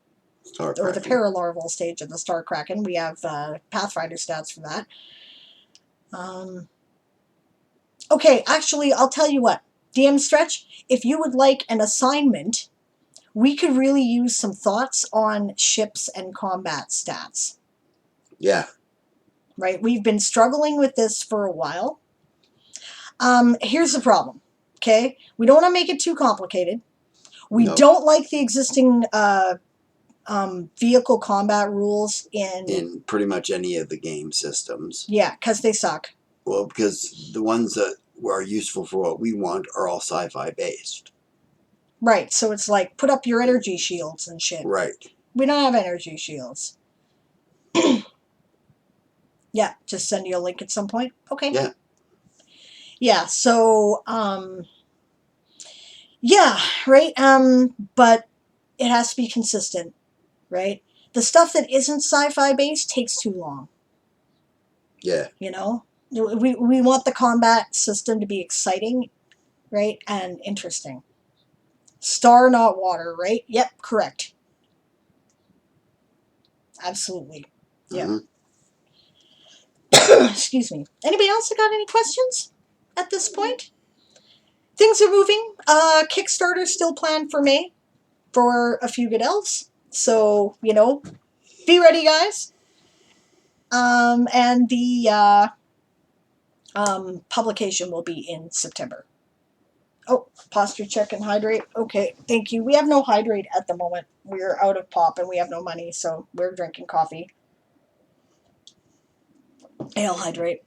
Star Or the Kraken. paralarval stage of the Star Kraken. We have Pathfinder stats for that. Okay, actually, I'll tell you what. DM Stretch, if you would like an assignment, we could really use some thoughts on ships and combat stats. Yeah. Right? We've been struggling with this for a while. Here's the problem. Okay? We don't want to make it too complicated. We don't like the existing vehicle combat rules in pretty much any of the game systems. Yeah, because they suck. Well, because the ones that are useful for what we want are all sci-fi based. Right, so it's like, put up your energy shields and shit. Right. We don't have energy shields. Yeah, just send you a link at some point. Okay. Yeah. Yeah, so, yeah, right, but it has to be consistent, right? The stuff that isn't sci-fi based takes too long. Yeah. You know? We want the combat system to be exciting, right, and interesting. Star, not water, right? Yep, correct. Absolutely. Yeah. Mm-hmm. Excuse me. Anybody else got any questions at this point? Things are moving. Kickstarter still planned for May for A Few Good Elves. So, you know, be ready, guys. And the publication will be in September. Oh, posture check and hydrate. Okay, thank you. We have no hydrate at the moment. We're out of pop and we have no money, so we're drinking coffee. Ale hydrate.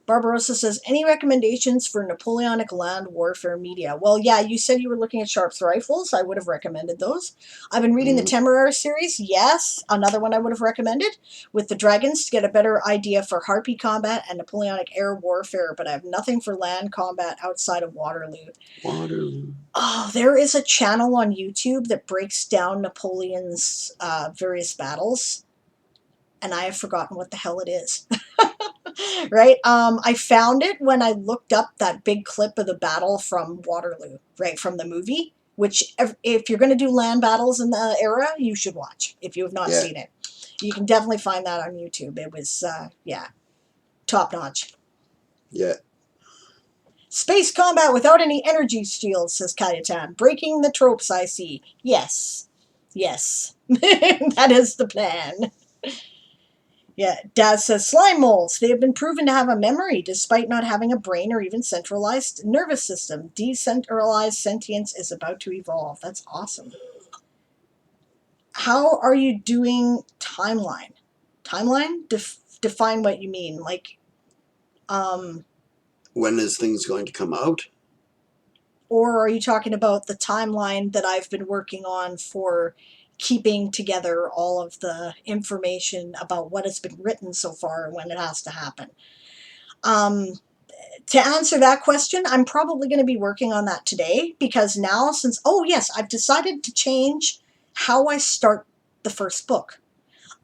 Barbarossa says, any recommendations for Napoleonic land warfare media? Well, yeah, you said you were looking at Sharp's rifles. I would have recommended those. I've been reading the Temeraire series. Yes, another one I would have recommended. With the dragons to get a better idea for Harpy combat and Napoleonic air warfare, but I have nothing for land combat outside of Waterloo. Waterloo. Oh, there is a channel on YouTube that breaks down Napoleon's various battles, and I have forgotten what the hell it is. Right? I found it when I looked up that big clip of the battle from Waterloo, right, from the movie, which if you're going to do land battles in the era, you should watch if you have not seen it. You can definitely find that on YouTube. It was, yeah, top notch. Yeah. Space combat without any energy shields, says Kayatan. Breaking the tropes, I see. Yes. Yes. That is the plan. Yeah, Daz says, slime moles. They have been proven to have a memory despite not having a brain or even centralized nervous system. Decentralized sentience is about to evolve. That's awesome. How are you doing timeline? Timeline? Define what you mean. Like, when is things going to come out? Or are you talking about the timeline that I've been working on for keeping together all of the information about what has been written so far and when it has to happen? To answer that question, I'm probably going to be working on that today because now since, oh yes, I've decided to change how I start the first book.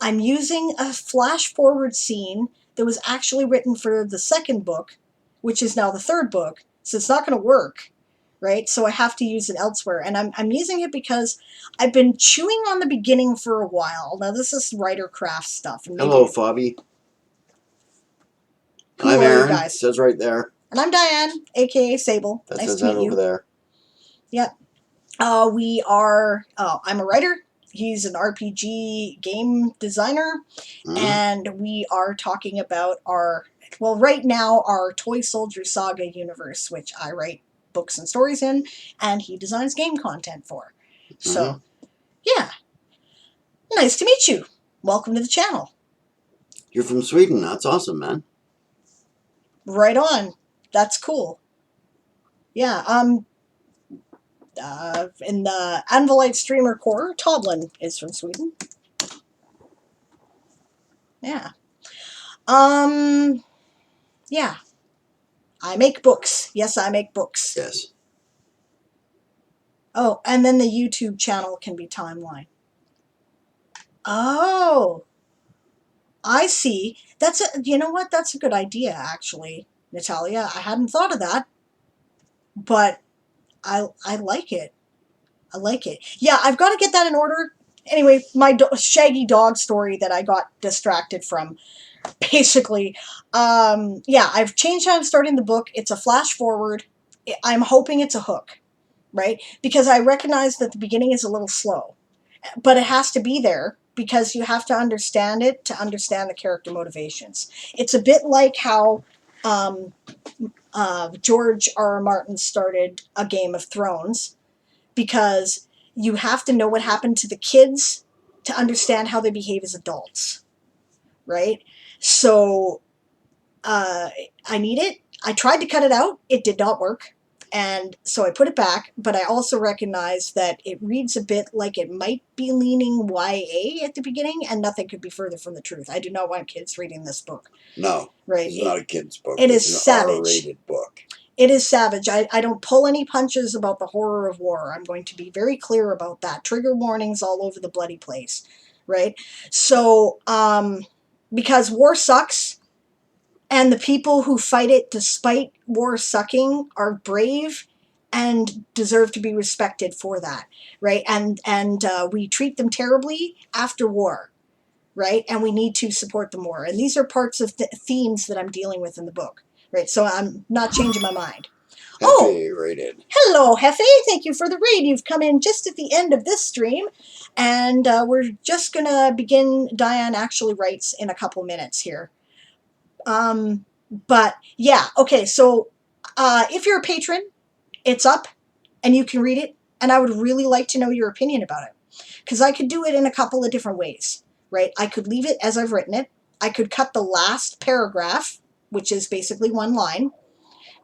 I'm using a flash forward scene that was actually written for the second book, which is now the third book, so it's not going to work. Right? So I have to use it elsewhere. And I'm using it because I've been chewing on the beginning for a while. Now, this is writer craft stuff. And hello, Fabi. I'm Erin. Guys? It says right there. And I'm Diane, a.k.a. Sable. That nice says to meet that you. Over there. Yep. I'm a writer. He's an RPG game designer. And we are talking about right now, our Toy Soldier Saga universe, which I write books and stories in, and he designs game content for. So, yeah. Nice to meet you. Welcome to the channel. You're from Sweden. That's awesome, man. Right on. That's cool. Yeah. In the Anvilite Streamer Core, Toblin is from Sweden. Yeah. Um. Yeah. I make books. Yes, I make books. Yes. Oh, and then the YouTube channel can be Timeline. Oh, I see. You know what? That's a good idea, actually, Natalia. I hadn't thought of that, but I like it. I like it. Yeah, I've got to get that in order. Anyway, my shaggy dog story that I got distracted from. Basically, yeah, I've changed how I'm starting the book. It's a flash forward. I'm hoping it's a hook, right? Because I recognize that the beginning is a little slow, but it has to be there because you have to understand it to understand the character motivations. It's a bit like how George R. R. Martin started A Game of Thrones, because you have to know what happened to the kids to understand how they behave as adults, right? So I need it. I tried to cut it out. It did not work. And so I put it back, but I also recognize that it reads a bit like it might be leaning YA at the beginning, and nothing could be further from the truth. I do not want kids reading this book. No, right? It's not a kid's book. It It's is an savage. R-rated book. It is savage. I don't pull any punches about the horror of war. I'm going to be very clear about that. Trigger warnings all over the bloody place, right? So, because war sucks, and the people who fight it despite war sucking are brave and deserve to be respected for that, right? And we treat them terribly after war, right? And we need to support them more. And these are parts of themes that I'm dealing with in the book, right? So I'm not changing my mind. Hefe rated. Hello, Hefe. Thank you for the raid. You've come in just at the end of this stream, and we're just going to begin Diane Actually Writes in a couple minutes here. But yeah, okay, so if you're a patron, it's up and you can read it, and I would really like to know your opinion about it, because I could do it in a couple of different ways, right? I could leave it as I've written it. I could cut the last paragraph, which is basically one line,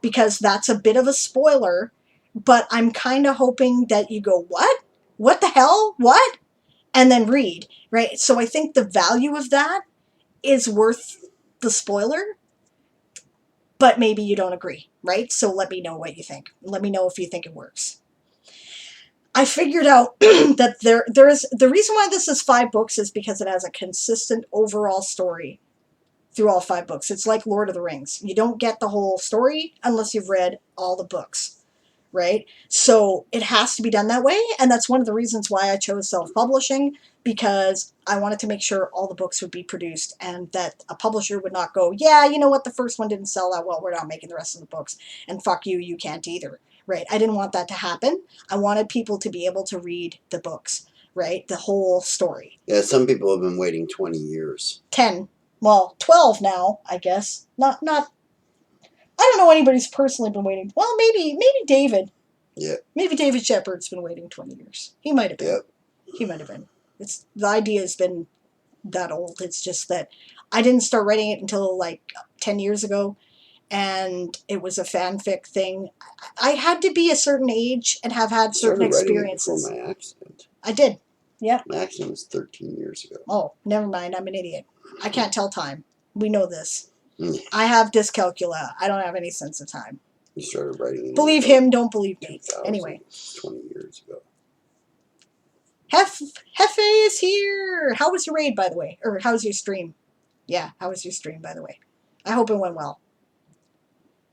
because that's a bit of a spoiler, but I'm kind of hoping that you go, what? What the hell? What? And then read, right? So I think the value of that is worth the spoiler, but maybe you don't agree, right? So let me know what you think. Let me know if you think it works. I figured out that there is, the reason why this is 5 books is because it has a consistent overall story through all 5 books. It's like Lord of the Rings. You don't get the whole story unless you've read all the books, right? So it has to be done that way, and that's one of the reasons why I chose self-publishing, because I wanted to make sure all the books would be produced and that a publisher would not go, yeah, you know what, the first one didn't sell that well, we're not making the rest of the books, and fuck you, you can't either, right? I didn't want that to happen. I wanted people to be able to read the books, right? The whole story. Yeah, some people have been waiting 20 years. 10. Well, 12 now, I guess. Not. I don't know anybody's personally been waiting. Well, maybe David. Yeah. Maybe David Shepard's been waiting 20 years. He might have been. Yep. He might have been. The idea has been that old. It's just that I didn't start writing it until like 10 years ago, and it was a fanfic thing. I had to be a certain age and have had certain experiences. Before my accident. I did. Yeah. My accident was 13 years ago. Oh, never mind. I'm an idiot. I can't tell time. We know this. Mm. I have dyscalculia. I don't have any sense of time. You started writing. Believe him, don't believe me. Anyway. 20 years ago. Hefe is here. How was your raid, by the way? Or how was your stream? Yeah, how was your stream, by the way? I hope it went well.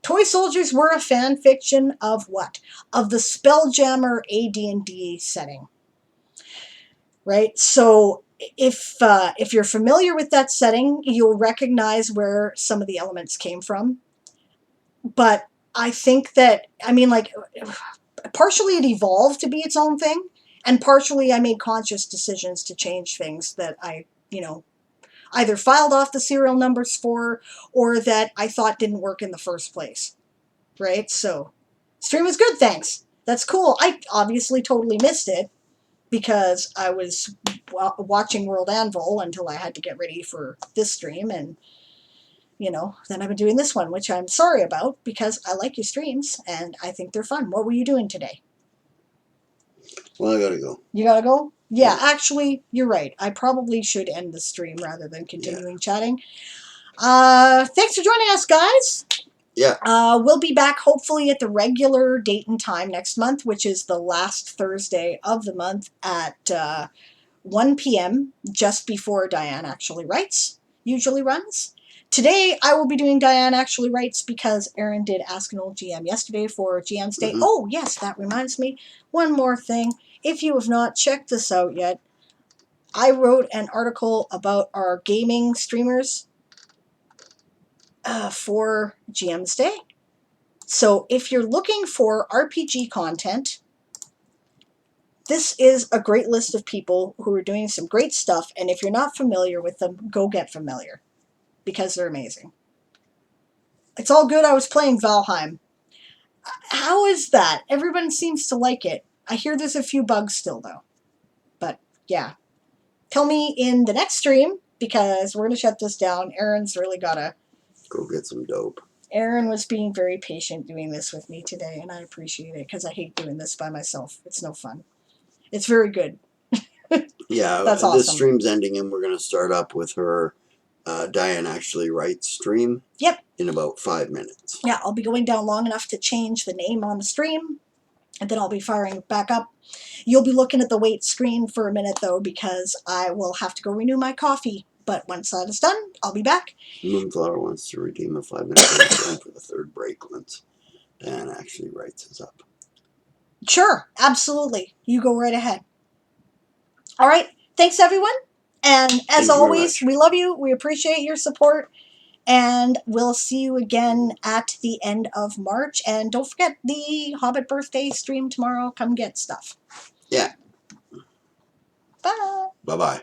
Toy Soldiers were a fan fiction of what? Of the Spelljammer AD&D setting. Right? So if you're familiar with that setting, you'll recognize where some of the elements came from. But I think that, I mean, like, partially it evolved to be its own thing, and partially I made conscious decisions to change things that I, either filed off the serial numbers for, or that I thought didn't work in the first place. Right? So, stream was good, thanks. That's cool. I obviously totally missed it. because I was watching World Anvil until I had to get ready for this stream, and then I've been doing this one, which I'm sorry about because I like your streams and I think they're fun. What were you doing today? Well, I gotta go. You gotta go? Yeah, actually, you're right. I probably should end the stream rather than continuing chatting. Thanks for joining us, guys. Yeah. We'll be back hopefully at the regular date and time next month, which is the last Thursday of the month at 1 p.m., just before Diane Actually Writes usually runs. Today, I will be doing Diane Actually Writes because Erin did Ask an Old GM yesterday for GM's Day. Oh, yes, that reminds me. One more thing. If you have not checked this out yet, I wrote an article about our gaming streamers for GM's Day. So if you're looking for RPG content, this is a great list of people who are doing some great stuff, and if you're not familiar with them, go get familiar, because they're amazing. It's all good. I was playing Valheim. How is that? Everyone seems to like it. I hear there's a few bugs still, though. But, yeah. Tell me in the next stream, because we're going to shut this down. Erin's really got to... Go get some dope. Erin was being very patient doing this with me today, and I appreciate it, because I hate doing this by myself. It's no fun. It's very good. Yeah, that's awesome. This stream's ending, and we're going to start up with her Diane Actually Writes stream. Yep. In about 5 minutes. Yeah, I'll be going down long enough to change the name on the stream, and then I'll be firing back up. You'll be looking at the wait screen for a minute, though, because I will have to go renew my coffee. But once that is done, I'll be back. Moonflower wants to redeem a 5-minute time for the third break once Diane Actually Writes is up. Sure, absolutely. You go right ahead. All right. Thanks, everyone. And as always, we love you. We appreciate your support. And we'll see you again at the end of March. And don't forget the Hobbit birthday stream tomorrow. Come get stuff. Yeah. Bye. Bye-bye.